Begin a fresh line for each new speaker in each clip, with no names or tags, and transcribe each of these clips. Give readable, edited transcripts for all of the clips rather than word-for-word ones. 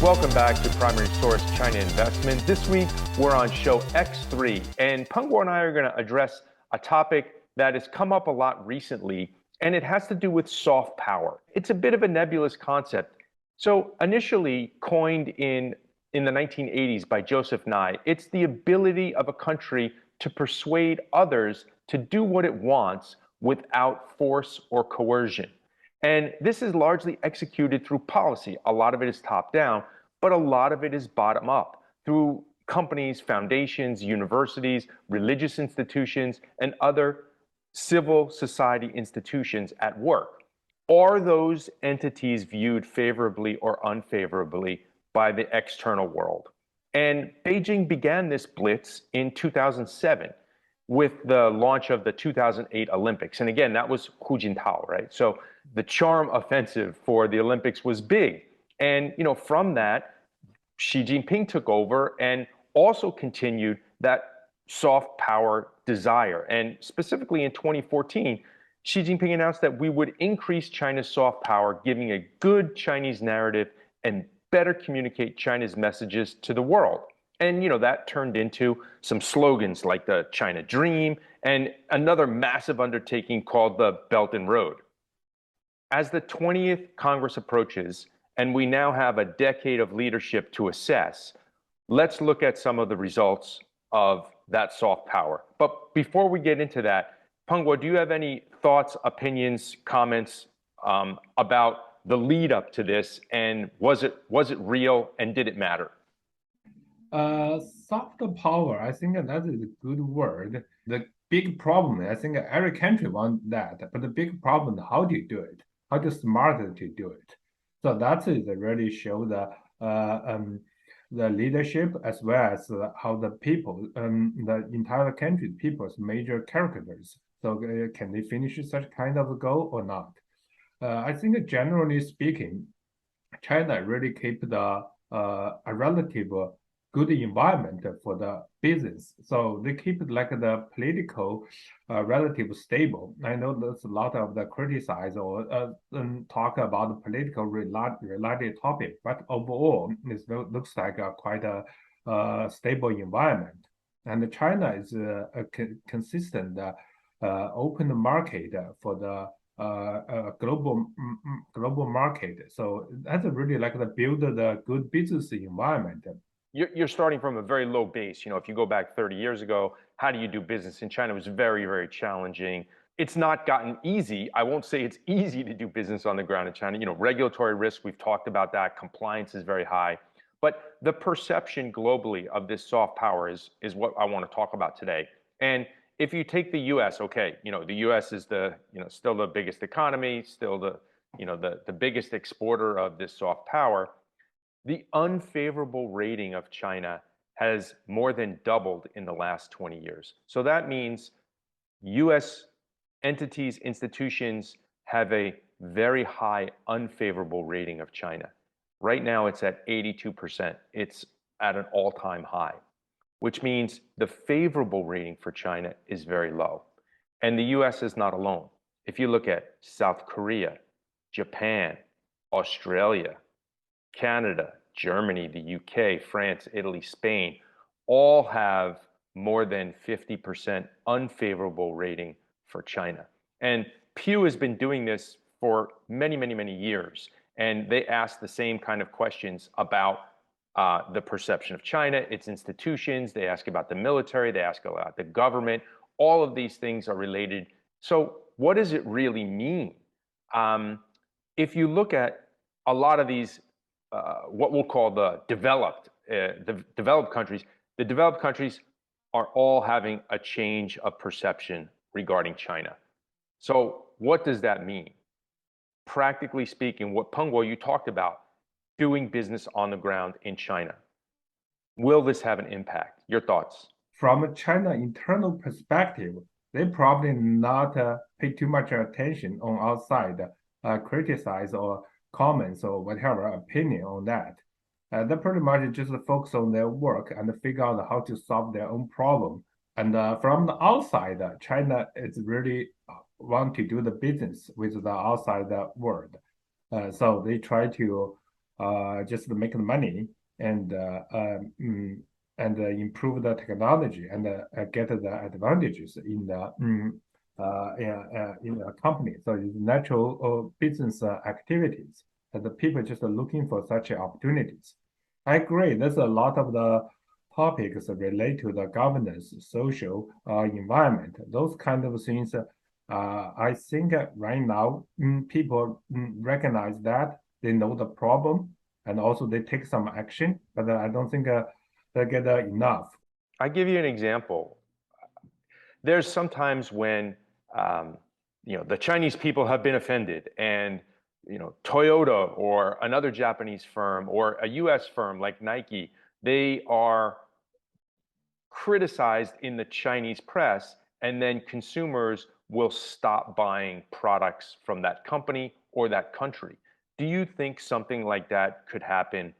Welcome back to Primary Source China Investment. This week, we're on show X3, and peng.guo and I are going to address a topic that has come up a lot recently, and it has to do with soft power. It's a bit of a nebulous concept. So initially coined in the 1980s by Joseph Nye, it's the ability of a country to persuade others to do what it wants without force or coercion. And this is largely executed through policy. A lot of it is top down, but a lot of it is bottom up through companies, foundations, universities, religious institutions, and other civil society institutions at work. Are those entities viewed favorably or unfavorably by the external world? And Beijing began this blitz in 2007 with the launch of the 2008 Olympics. And again, that was Hu Jintao, right? So the charm offensive for the Olympics was big. And, from that, Xi Jinping took over and also continued that soft power desire. And specifically in 2014, Xi Jinping announced that we would increase China's soft power, giving a good Chinese narrative and better communicate China's messages to the world. And that turned into some slogans like the China Dream and another massive undertaking called the Belt and Road. As the 20th Congress approaches, and we now have a decade of leadership to assess, let's look at some of the results of that soft power. But before we get into that, peng.guo, do you have any thoughts, opinions, comments about the lead up to this? And was it real, and did it matter?
Soft power, I think that is a good word. The big problem, I think every country wants that, but the big problem, how do you do it? How to smart to do it? So that is really show the leadership as well as how the people, the entire country, people's major characters. So can they finish such kind of a goal or not? I think generally speaking, China really keep a relative good environment for the business. So they keep it like the political relative stable. I know there's a lot of the criticize or talk about the political related topic, but overall, it looks like quite a stable environment. And China is a consistent open market for the global market. So that's really like the build the good business environment.
You're starting from a very low base. If you go back 30 years ago, how do you do business in China? It was very, very challenging. It's not gotten easy. I won't say it's easy to do business on the ground in China. Regulatory risk, we've talked about that. Compliance is very high. But the perception globally of this soft power is what I want to talk about today. And if you take the US, okay, the US is still the biggest economy, still the biggest exporter of this soft power. The unfavorable rating of China has more than doubled in the last 20 years. So that means US entities, institutions have a very high unfavorable rating of China. Right now it's at 82%. It's at an all-time high, which means the favorable rating for China is very low. And the US is not alone. If you look at South Korea, Japan, Australia, Canada, Germany, the UK, France, Italy, Spain, all have more than 50% unfavorable rating for China. And Pew has been doing this for many, many, many years. And they ask the same kind of questions about the perception of China, its institutions. They ask about the military. They ask about the government. All of these things are related. So what does it really mean? If you look at a lot of these, what we'll call the developed countries, the developed countries are all having a change of perception regarding China. So what does that mean? Practically speaking, what peng.guo you talked about, doing business on the ground in China. Will this have an impact? Your thoughts?
From a China internal perspective, they probably not pay too much attention on outside, criticize or comments or whatever opinion on that. They pretty much just focus on their work and figure out how to solve their own problem. And from the outside, China is really want to do the business with the outside world. So they try to just to make money and improve the technology and get the advantages in the in the company. So it's natural business activities, and the people just looking for such opportunities. I agree. There's a lot of the topics relate to the governance, social environment. Those kind of things. I think right now people recognize that they know the problem and also they take some action, but I don't think they get enough.
I give you an example. There's sometimes when the Chinese people have been offended, and Toyota or another Japanese firm or a U.S. firm like Nike, they are criticized in the Chinese press, and then consumers will stop buying products from that company or that country. Do you think something like that could happen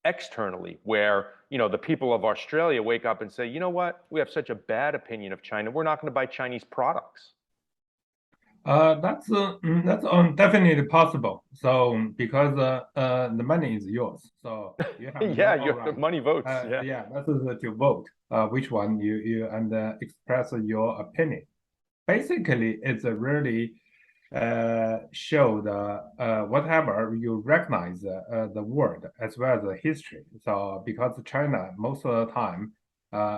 externally, where the people of Australia wake up and say, you know what, we have such a bad opinion of China, we're not going to buy Chinese products?
That's definitely possible. So because the money is yours, so you have
Yeah,
no
the
right.
money votes. Yeah.
Yeah, that's to vote. Which one you and express your opinion. Basically, it's a really show the whatever you recognize the word as well as the history. So because China most of the time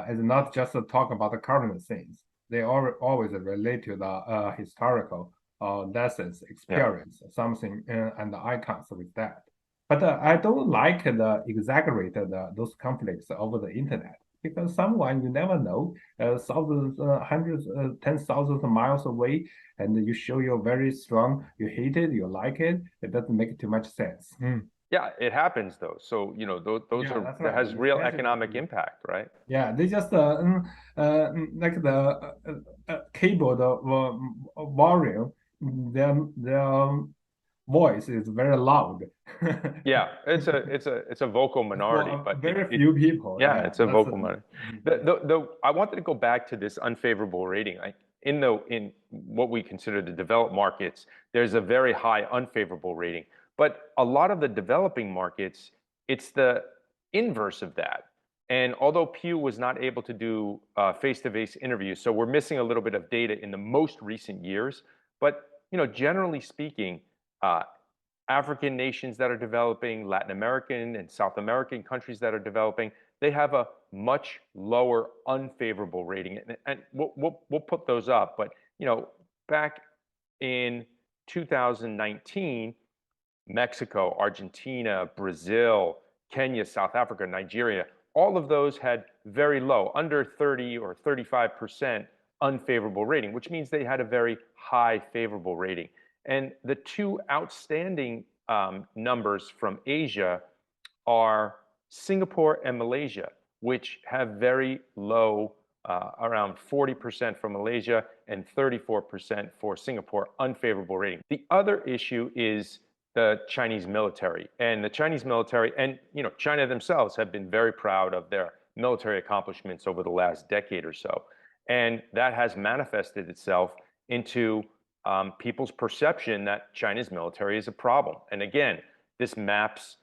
is not just to talk about the current things. They always relate to the historical lessons,
Yeah.
experience, something, and the icons with that. But I don't like the exaggerated those conflicts over the internet because someone you never know, thousands, hundreds, tens thousands of miles away, and you show you're very strong, you hate it, you like it, it doesn't make too much sense.
Yeah, it happens though. So, those
Yeah,
are,
that's
that
right.
has real economic impact, right?
Yeah, they just like the keyboard volume, their voice is very loud.
Yeah, it's a vocal minority,
For
but
very few people,
yeah,
yeah,
it's a
that's
vocal minority.
yeah.
I wanted to go back to this unfavorable rating. In what we consider the developed markets, there's a very high unfavorable rating. But a lot of the developing markets, it's the inverse of that. And although Pew was not able to do face-to-face interviews, so we're missing a little bit of data in the most recent years. But generally speaking, uh, African nations that are developing, Latin American and South American countries that are developing, they have a much lower unfavorable rating. And we'll put those up. But back in 2019, Mexico, Argentina, Brazil, Kenya, South Africa, Nigeria, all of those had very low, under 30 or 35% unfavorable rating, which means they had a very high favorable rating. And the two outstanding numbers from Asia are Singapore and Malaysia, which have very low, around 40% for Malaysia and 34% for Singapore, unfavorable rating. The other issue is the Chinese military. And the Chinese military, and China themselves have been very proud of their military accomplishments over the last decade or so. And that has manifested itself into people's perception that China's military is a problem. And again, this maps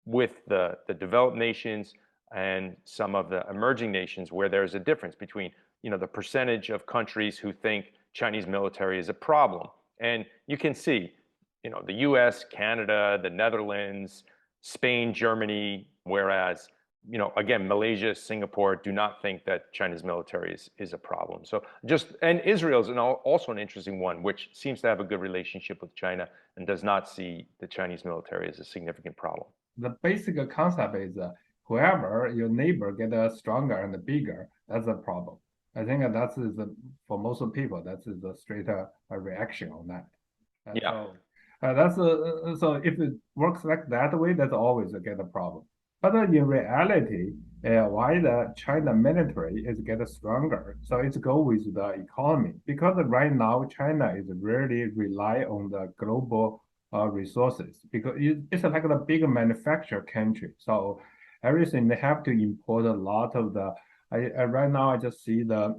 with the developed nations and some of the emerging nations, where there's a difference between the percentage of countries who think Chinese military is a problem. And you can see the US, Canada, the Netherlands, Spain, Germany, whereas again, Malaysia, Singapore do not think that China's military is a problem. So and Israel is also an interesting one, which seems to have a good relationship with China and does not see the Chinese military as a significant problem.
The basic concept is whoever your neighbor get stronger and bigger, that's a problem. I think that's for most people, that's the straight reaction on that.
Yeah.
So that's so if it works like that way, that's always get a problem. But in reality, why the China military is get stronger? So it's go with the economy because right now China is really rely on the global resources because it's like a big manufacturer country. So everything they have to import a lot of the. Right now I just see the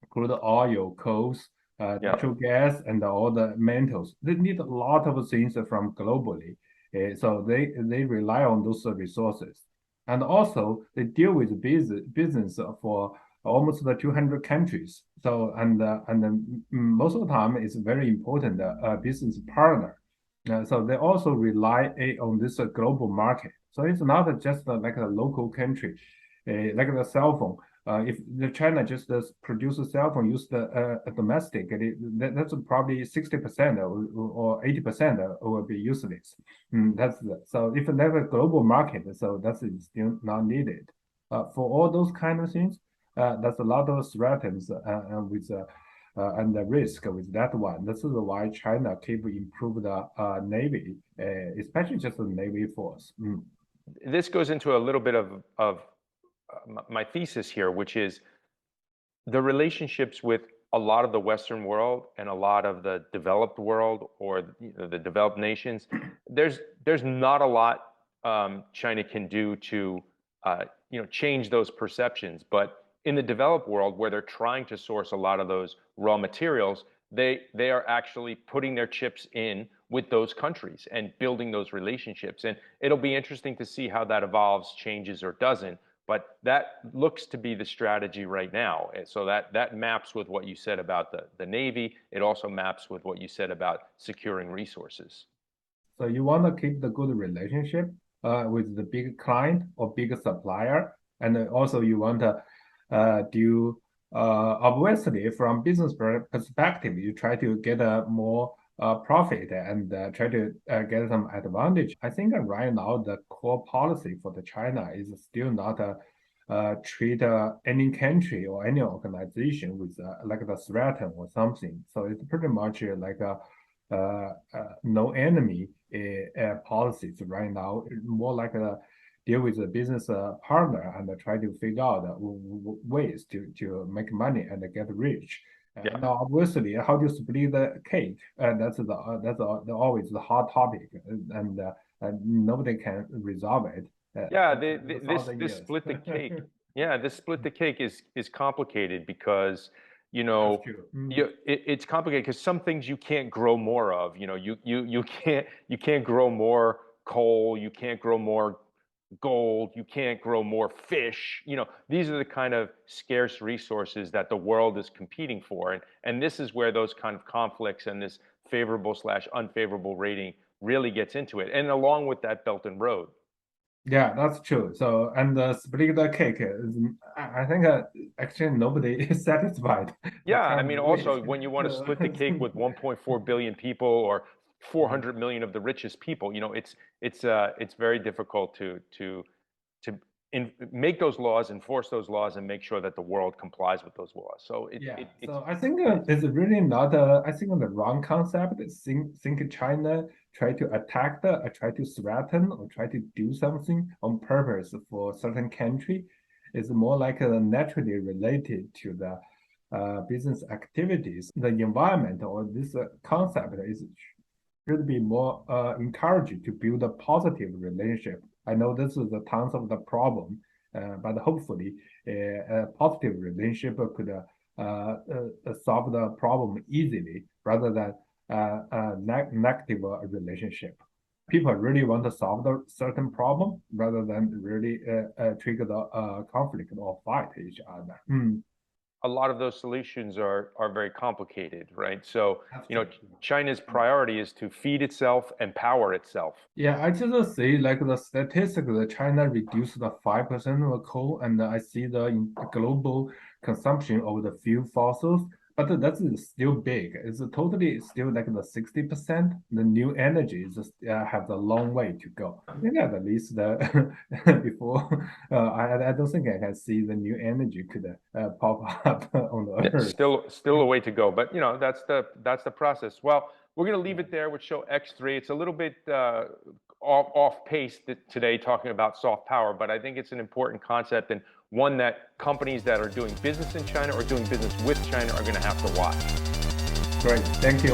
crude oil, coals,
Yeah.
natural gas, and all the metals. They need a lot of things from globally. So they rely on those resources. And also they deal with business for almost the 200 countries. So and most of the time it's very important business partner. So they also rely on this global market. So it's not just like a local country, like the cell phone. If the China just produce a cell phone, use the domestic, that's probably 60% or 80% will be useless. So if there's a global market, so that's still not needed. For all those kind of things, there's a lot of threats with and the risk with that one. This is why China keep improve the navy, especially just the navy force.
This goes into a little bit of my thesis here, which is the relationships with a lot of the Western world and a lot of the developed world, or the developed nations. There's not a lot China can do to change those perceptions. But in the developed world, where they're trying to source a lot of those raw materials, they are actually putting their chips in with those countries and building those relationships. And it'll be interesting to see how that evolves, changes, or doesn't. But that looks to be the strategy right now. And so that maps with what you said about the Navy. It also maps with what you said about securing resources.
So you want to keep the good relationship with the big client or big supplier, and also you want to do obviously from business perspective, you try to get a more profit and try to get some advantage. I think right now the core policy for the China is still not treat any country or any organization with like the threat or something. So it's pretty much like a no enemy policies right now. More like a deal with a business partner and try to figure out ways to make money and get rich.
Yeah.
Now, obviously, how to split the cake? Always the hot topic, and nobody can resolve it.
Yeah, this
Years.
split the cake. Yeah, this split the cake is complicated because
That's true.
it's complicated because some things you can't grow more of. You can't grow more coal. You can't grow more gold. You can't grow more fish. These are the kind of scarce resources that the world is competing for, and this is where those kind of conflicts and this favorable/unfavorable rating really gets into it. And along with that, Belt and Road.
Yeah, that's true. So, and split the cake is, I think actually nobody is satisfied. The
Yeah, I mean,
current rate.
also when you want to
So,
split the cake with 1.4 billion people or 400 million of the richest people, it's very difficult to make those laws, enforce those laws, and make sure that the world complies with those laws. So
yeah,
it's
so I think it's really not I think the wrong concept. Think China try to attack try to threaten or try to do something on purpose for certain country. It's more like naturally related to the business activities. The environment or this concept is should be more encouraged to build a positive relationship. I know this is the tons of the problem, but hopefully a positive relationship could solve the problem easily rather than a negative relationship. People really want to solve the certain problem rather than really trigger the conflict or fight each other.
a lot of those solutions are very complicated, right? So,
That's true.
China's priority is to feed itself and power itself.
Yeah, I just see like the statistics that China reduced the 5% of coal, and I see the global consumption of the fuel fossils, but that's still big. It's totally still like the 60%. The new energy just have a long way to go. I think at least the before I don't think I can see the new energy could pop up on the
Yeah,
Earth.
still a way to go, but that's the process. Well, we're going to leave it there with show X3. It's a little bit off pace today talking about soft power, but I think it's an important concept and one that companies that are doing business in China or doing business with China are going to have to watch.
Great, thank you.